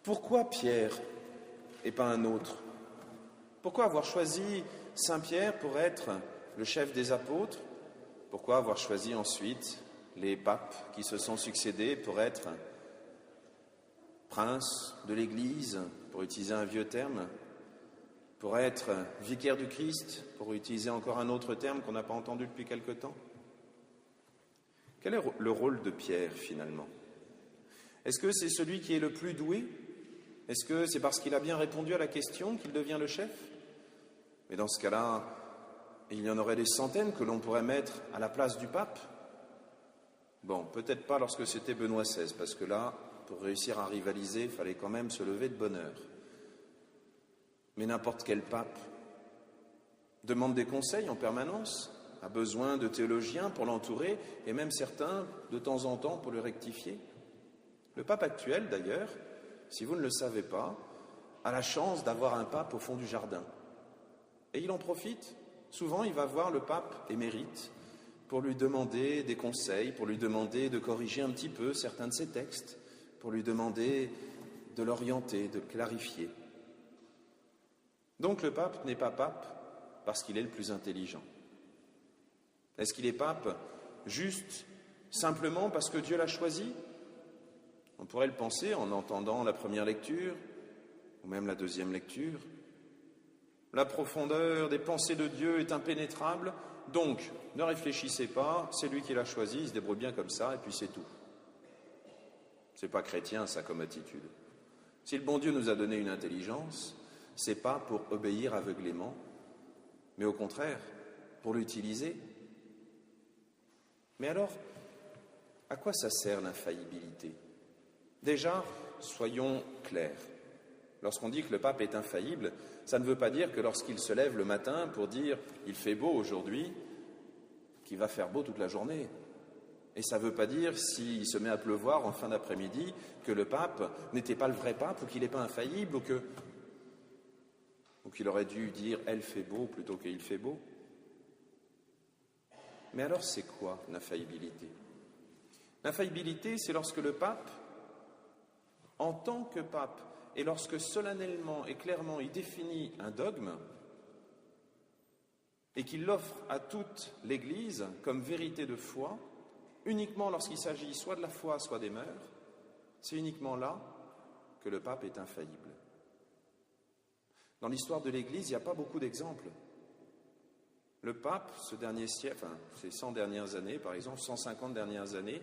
Pourquoi Pierre et pas un autre? Pourquoi avoir choisi Saint Pierre pour être le chef des apôtres? Pourquoi avoir choisi ensuite les papes qui se sont succédés pour être prince de l'Église, pour utiliser un vieux terme, pour être vicaire du Christ, pour utiliser encore un autre terme qu'on n'a pas entendu depuis quelque temps? Quel est le rôle de Pierre finalement? Est-ce que c'est celui qui est le plus doué? Est-ce que c'est parce qu'il a bien répondu à la question qu'il devient le chef? Mais dans ce cas-là, il y en aurait des centaines que l'on pourrait mettre à la place du pape. Bon, peut-être pas lorsque c'était Benoît XVI, parce que là, pour réussir à rivaliser, il fallait quand même se lever de bonne heure. Mais n'importe quel pape demande des conseils en permanence, a besoin de théologiens pour l'entourer, et même certains, de temps en temps, pour le rectifier. Le pape actuel, d'ailleurs, si vous ne le savez pas, a la chance d'avoir un pape au fond du jardin. Et il en profite. Souvent, il va voir le pape émérite pour lui demander des conseils, pour lui demander de corriger un petit peu certains de ses textes, pour lui demander de l'orienter, de le clarifier. Donc le pape n'est pas pape parce qu'il est le plus intelligent. Est-ce qu'il est pape juste simplement parce que Dieu l'a choisi? On pourrait le penser en entendant la première lecture, ou même la deuxième lecture. La profondeur des pensées de Dieu est impénétrable, donc ne réfléchissez pas, c'est lui qui l'a choisi, il se débrouille bien comme ça, et puis c'est tout. C'est pas chrétien, ça, comme attitude. Si le bon Dieu nous a donné une intelligence, c'est pas pour obéir aveuglément, mais au contraire, pour l'utiliser. Mais alors, à quoi ça sert l'infaillibilité? Déjà, soyons clairs. Lorsqu'on dit que le pape est infaillible, ça ne veut pas dire que lorsqu'il se lève le matin pour dire « il fait beau aujourd'hui », qu'il va faire beau toute la journée. Et ça ne veut pas dire, s'il se met à pleuvoir en fin d'après-midi, que le pape n'était pas le vrai pape ou qu'il n'est pas infaillible ou qu'il aurait dû dire « elle fait beau » plutôt que « il fait beau ». Mais alors c'est quoi l'infaillibilité? L'infaillibilité, c'est lorsque le pape, en tant que pape, et lorsque solennellement et clairement il définit un dogme et qu'il l'offre à toute l'Église comme vérité de foi, uniquement lorsqu'il s'agit soit de la foi, soit des mœurs, c'est uniquement là que le pape est infaillible. Dans l'histoire de l'Église, il n'y a pas beaucoup d'exemples. Le pape, ce dernier siècle, ces 100 dernières années, par exemple, 150 dernières années,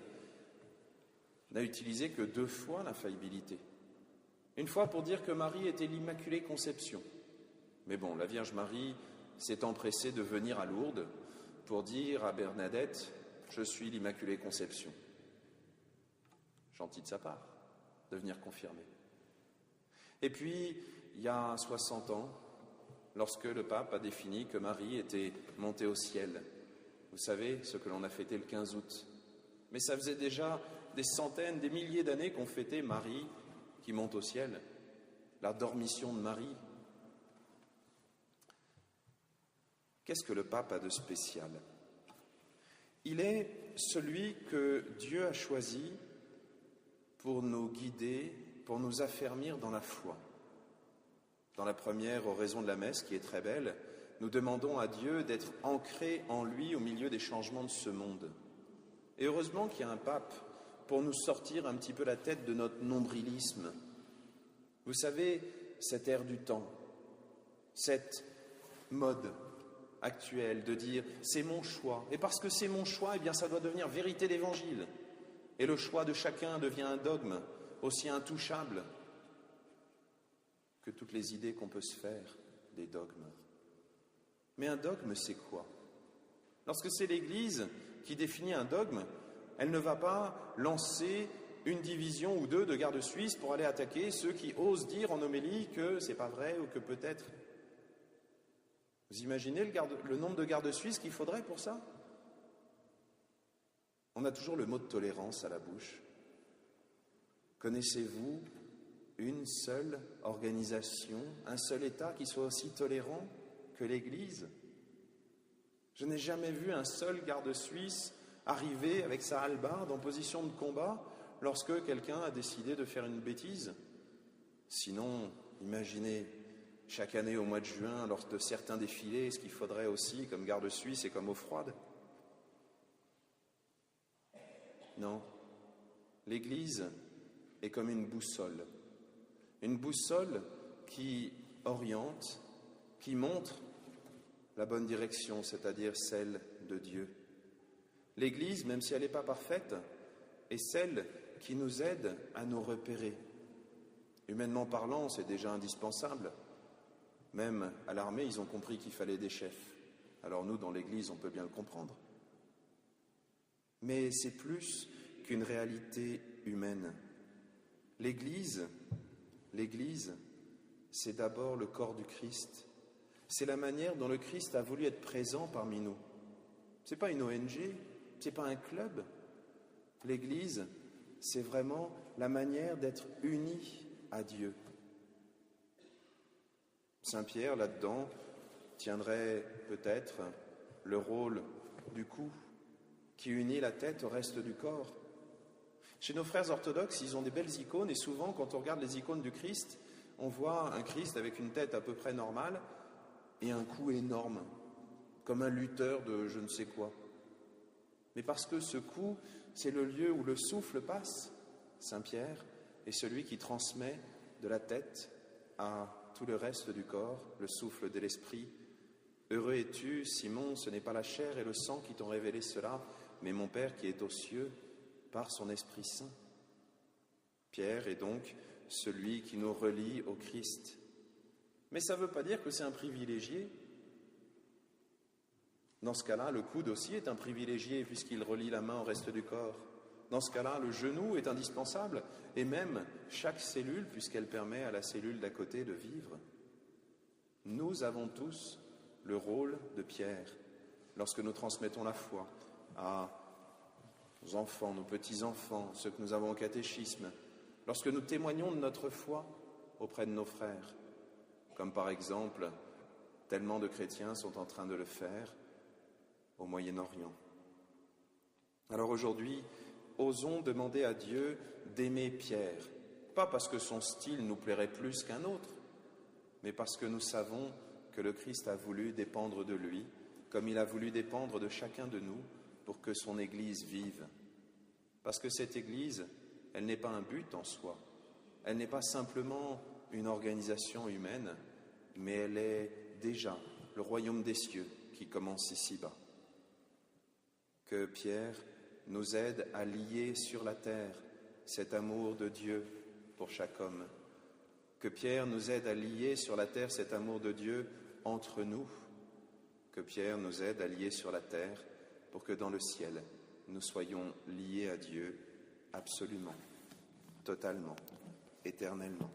n'a utilisé que 2 fois l'infaillibilité. Une fois pour dire que Marie était l'Immaculée Conception. Mais bon, la Vierge Marie s'est empressée de venir à Lourdes pour dire à Bernadette « Je suis l'Immaculée Conception ». Gentil de sa part de venir confirmer. Et puis, il y a 60 ans, lorsque le pape a défini que Marie était montée au ciel. Vous savez, ce que l'on a fêté le 15 août. Mais ça faisait déjà des centaines, des milliers d'années qu'on fêtait Marie qui monte au ciel, la dormition de Marie. Qu'est-ce que le pape a de spécial? Il est celui que Dieu a choisi pour nous guider, pour nous affermir dans la foi. Dans la première oraison de la messe, qui est très belle, nous demandons à Dieu d'être ancrés en lui au milieu des changements de ce monde. Et heureusement qu'il y a un pape pour nous sortir un petit peu la tête de notre nombrilisme. Vous savez, cette ère du temps, cette mode actuelle de dire « c'est mon choix ». Et parce que c'est mon choix, eh bien ça doit devenir vérité d'Évangile. Et le choix de chacun devient un dogme aussi intouchable que toutes les idées qu'on peut se faire des dogmes. Mais un dogme, c'est quoi? Lorsque c'est l'Église qui définit un dogme, elle ne va pas lancer une division ou 2 de gardes suisses pour aller attaquer ceux qui osent dire en homélie que c'est pas vrai ou que peut-être. Vous imaginez le nombre de gardes suisses qu'il faudrait pour ça? On a toujours le mot de tolérance à la bouche. Connaissez-vous une seule organisation, un seul État qui soit aussi tolérant que l'Église? Je n'ai jamais vu un seul garde suisse arriver avec sa hallebarde en position de combat lorsque quelqu'un a décidé de faire une bêtise. Sinon, imaginez, chaque année au mois de juin, lors de certains défilés, ce qu'il faudrait aussi comme garde suisse et comme eau froide. Non, l'Église est comme une boussole qui oriente, qui montre la bonne direction, c'est-à-dire celle de Dieu. L'Église, même si elle n'est pas parfaite, est celle qui nous aide à nous repérer. Humainement parlant, c'est déjà indispensable. Même à l'armée, ils ont compris qu'il fallait des chefs. Alors nous, dans l'Église, on peut bien le comprendre. Mais c'est plus qu'une réalité humaine. L'Église, c'est d'abord le corps du Christ. C'est la manière dont le Christ a voulu être présent parmi nous. Ce n'est pas une ONG, ce n'est pas un club. L'Église, c'est vraiment la manière d'être unis à Dieu. Saint Pierre, là-dedans, tiendrait peut-être le rôle du cou qui unit la tête au reste du corps. Chez nos frères orthodoxes, ils ont des belles icônes et souvent, quand on regarde les icônes du Christ, on voit un Christ avec une tête à peu près normale et un cou énorme, comme un lutteur de je ne sais quoi. Mais parce que ce cou, c'est le lieu où le souffle passe, Saint Pierre est celui qui transmet de la tête à tout le reste du corps, le souffle de l'esprit. Heureux es-tu, Simon, ce n'est pas la chair et le sang qui t'ont révélé cela, mais mon Père qui est aux cieux, par son Esprit Saint. Pierre est donc celui qui nous relie au Christ. Mais ça ne veut pas dire que c'est un privilégié. Dans ce cas-là, le coude aussi est un privilégié puisqu'il relie la main au reste du corps. Dans ce cas-là, le genou est indispensable et même chaque cellule puisqu'elle permet à la cellule d'à côté de vivre. Nous avons tous le rôle de Pierre lorsque nous transmettons la foi à nos enfants, nos petits-enfants, ceux que nous avons au catéchisme, lorsque nous témoignons de notre foi auprès de nos frères, comme par exemple, tellement de chrétiens sont en train de le faire au Moyen-Orient. Alors aujourd'hui, osons demander à Dieu d'aimer Pierre, pas parce que son style nous plairait plus qu'un autre, mais parce que nous savons que le Christ a voulu dépendre de lui, comme il a voulu dépendre de chacun de nous, pour que son Église vive. Parce que cette Église, elle n'est pas un but en soi, elle n'est pas simplement une organisation humaine, mais elle est déjà le royaume des cieux qui commence ici-bas. Que Pierre nous aide à lier sur la terre cet amour de Dieu pour chaque homme. Que Pierre nous aide à lier sur la terre cet amour de Dieu entre nous. Que Pierre nous aide à lier sur la terre pour que dans le ciel, nous soyons liés à Dieu absolument, totalement, éternellement.